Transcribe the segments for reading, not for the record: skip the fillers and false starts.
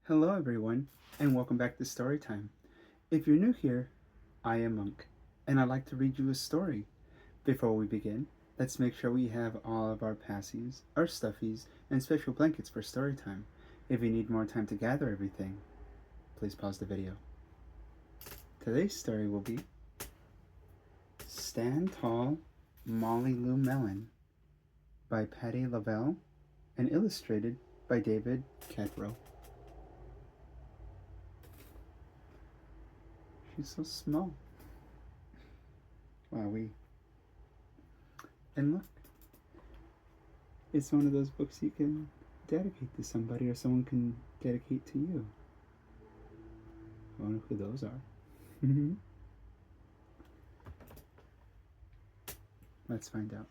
Hello, everyone, and welcome back to Storytime. If you're new here, I am Monk, and I'd like to read you a story. Before we begin, let's make sure we have all of our passies, our stuffies, and special blankets for Storytime. If you need more time to gather everything, please pause the video. Today's story will be Stand Tall, Molly Lou Melon by Patty Lavelle and illustrated by David Cadbro. She's so small. Wowee. And look, it's one of those books you can dedicate to somebody or someone can dedicate to you. I wonder who those are. Let's find out.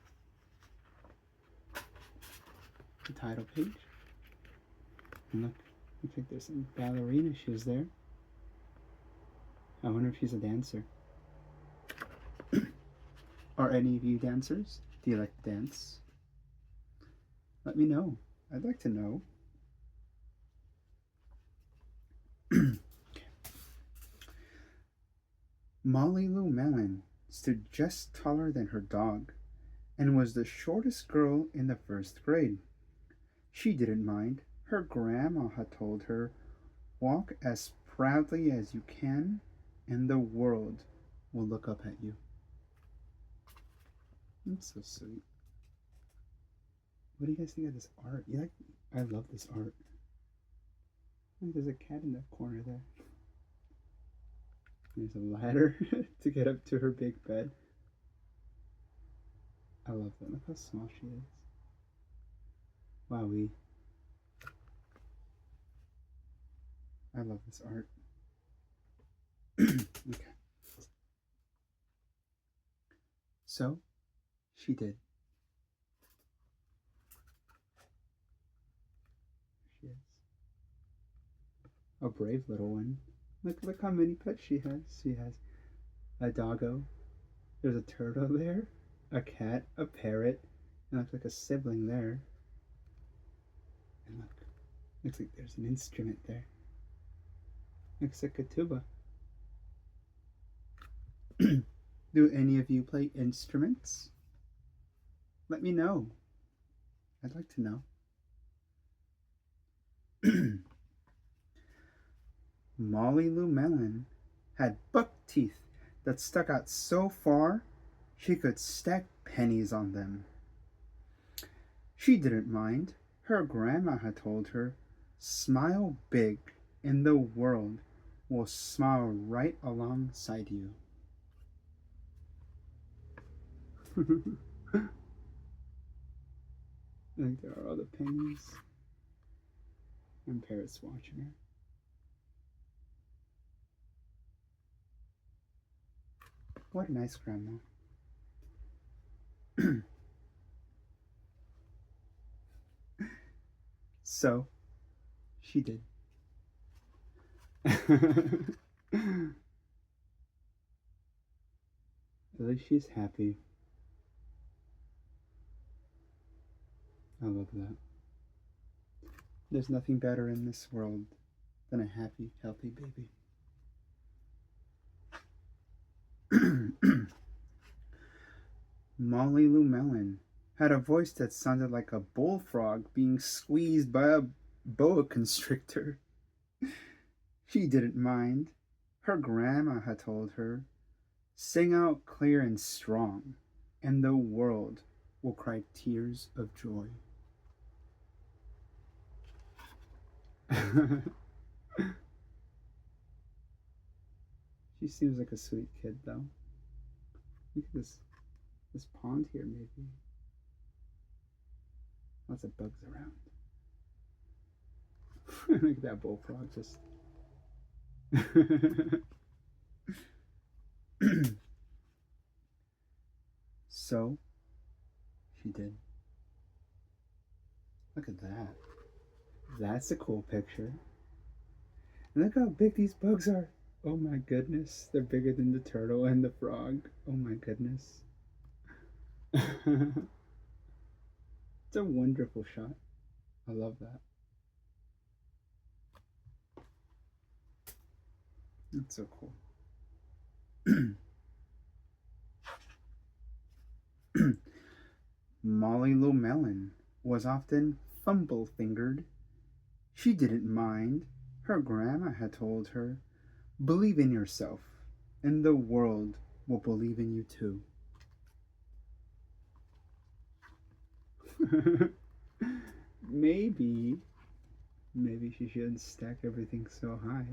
The title page. And look, looks like there's some ballerina shoes there. I wonder if she's a dancer. Are any of you dancers? Do you like to dance? Let me know. I'd like to know. Molly Lou Melon stood just taller than her dog and was the shortest girl in the first grade. She didn't mind. Her grandma had told her, "Walk as proudly as you can, and the world will look up at you." That's so sweet. What do you guys think of this art? I love this art. There's a cat in that corner there. There's a ladder to get up to her big bed. I love that. Look how small she is. Wowee. I love this art. Okay. So, she did. She is. A brave little one. Look how many pets she has. She has a doggo. There's a turtle there, a cat, a parrot, and looks like a sibling there. And look, looks like there's an instrument there. Looks like a tuba. Do any of you play instruments? Let me know. I'd like to know. Molly Lou Melon had buck teeth that stuck out so far she could stack pennies on them. She didn't mind. Her grandma had told her, "Smile big, and the world will smile right alongside you." I think there are other pennies and parrots watching her. What a nice grandma. So, she did. At least she's happy. I love that. There's nothing better in this world than a happy, healthy baby. Molly Lou Melon had a voice that sounded like a bullfrog being squeezed by a boa constrictor. She didn't mind. Her grandma had told her, "Sing out clear and strong, and the world will cry tears of joy." She seems like a sweet kid, though. Look at this pond here, maybe. Lots of bugs around. Look at that bullfrog just. So, she did. Look at that. That's a cool picture. And look how big these bugs are. Oh my goodness. They're bigger than the turtle and the frog. Oh my goodness. It's a wonderful shot. I love that. That's so cool. Molly Lou Melon was often fumble fingered. She didn't mind. Her grandma had told her, "Believe in yourself, and the world will believe in you too." maybe, maybe she shouldn't stack everything so high.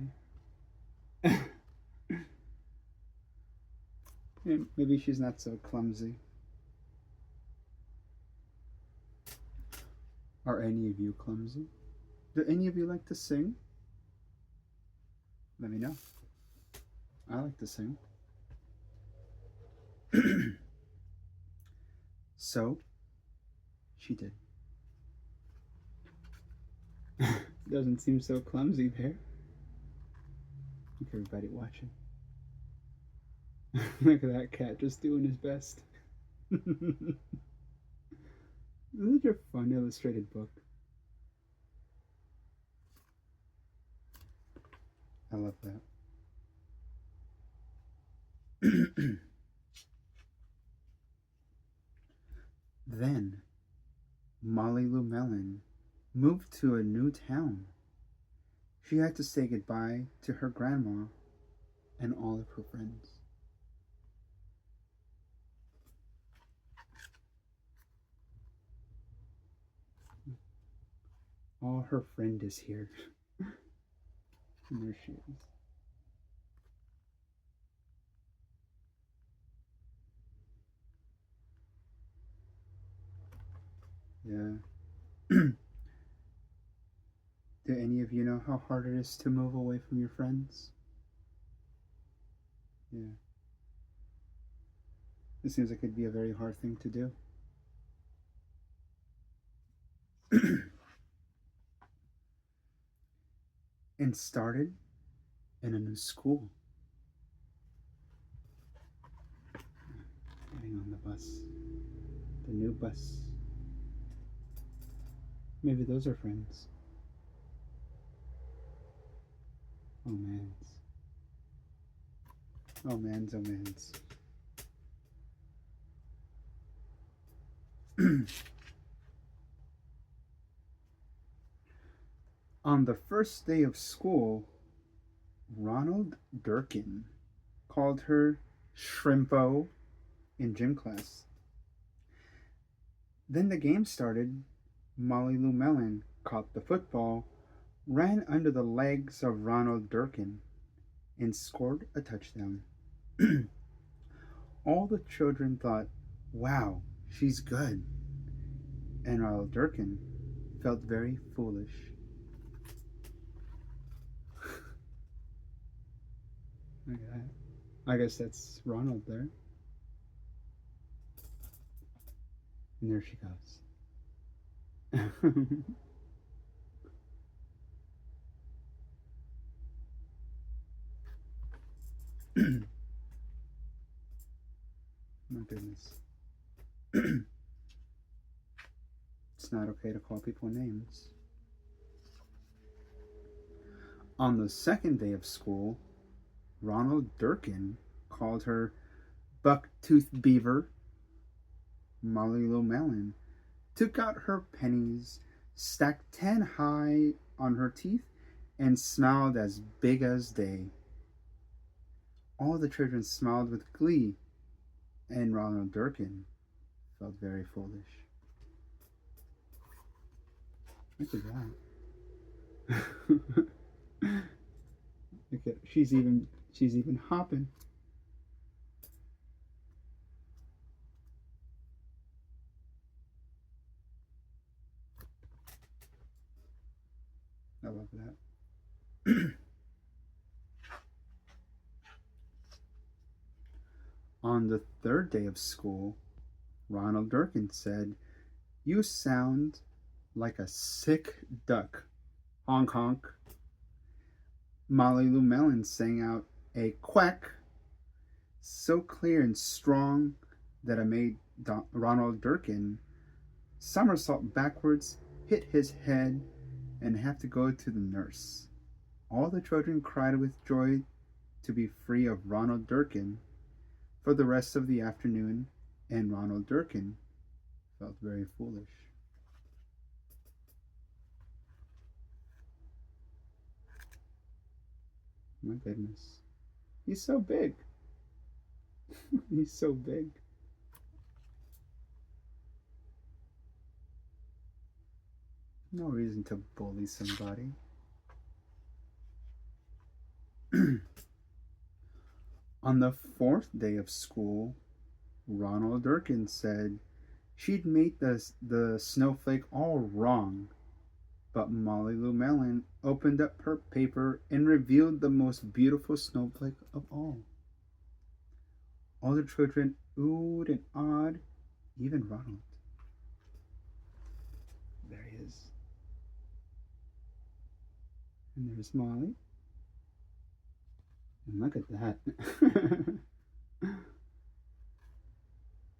Maybe she's not so clumsy. Are any of you clumsy? Do any of you like to sing? Let me know. I like to sing. So, she did. Doesn't seem so clumsy there. Look, everybody watching. Look at that cat just doing his best. This is a fun illustrated book. I love that. Then, Molly Lou Melon moved to a new town. She had to say goodbye to her grandma and all of her friends. All her friend is here. And there she is. Yeah. Do any of you know how hard it is to move away from your friends? Yeah. It seems like it'd be a very hard thing to do. And started in a new school. Getting on the bus. The new bus. Maybe those are friends. Oh mans. Oh mans, oh mans. On the first day of school, Ronald Durkin called her Shrimpo in gym class. Then the game started. Molly Lou Melon caught the football, ran under the legs of Ronald Durkin, and scored a touchdown. All the children thought, "Wow, she's good." And Ronald Durkin felt very foolish. Look at that. I guess that's Ronald there. And there she goes. My goodness. It's not okay to call people names. On the second day of school, Ronald Durkin called her Buck-toothed Beaver. Molly Lou Melon took out her pennies, stacked 10 high on her teeth, and smiled as big as day. All the children smiled with glee, and Ronald Durkin felt very foolish. Look at that. Look at she's even hopping. I love that. On the third day of school, Ronald Durkin said, "You sound like a sick duck. Honk honk." Molly Lou Melon sang out a quack so clear and strong that it made Ronald Durkin somersault backwards, hit his head, and have to go to the nurse. All the children cried with joy to be free of Ronald Durkin for the rest of the afternoon, and Ronald Durkin felt very foolish. My goodness. He's so big. He's so big. No reason to bully somebody. On the fourth day of school, Ronald Durkin said she'd made the snowflake all wrong, but Molly Lou Melon opened up her paper and revealed the most beautiful snowflake of all. All the children oohed and awed, even Ronald. There he is. And there's Molly. And look at that.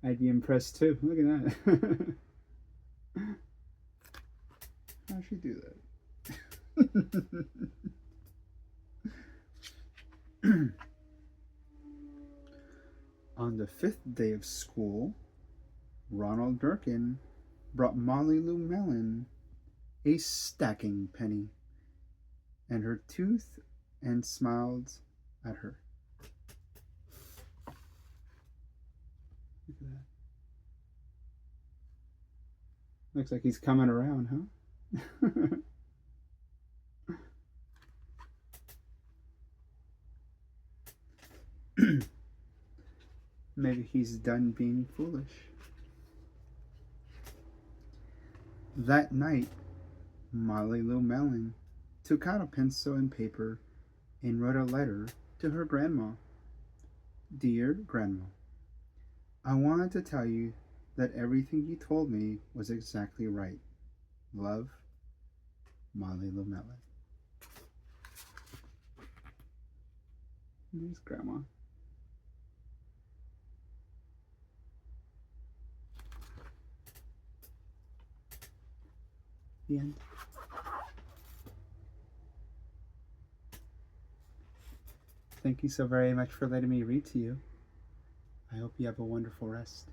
I'd be impressed too. Look at that. How'd she do that? On the fifth day of school, Ronald Durkin brought Molly Lou Melon a stacking penny and her tooth and smiled at her. Look at that. Looks like he's coming around, huh? Maybe he's done being foolish. That night, Molly Lou Melon took out a pencil and paper and wrote a letter to her grandma. Dear Grandma, I wanted to tell you that everything you told me was exactly right. Love, Molly Lou Melon. There's Grandma. The end. Thank you so very much for letting me read to you. I hope you have a wonderful rest.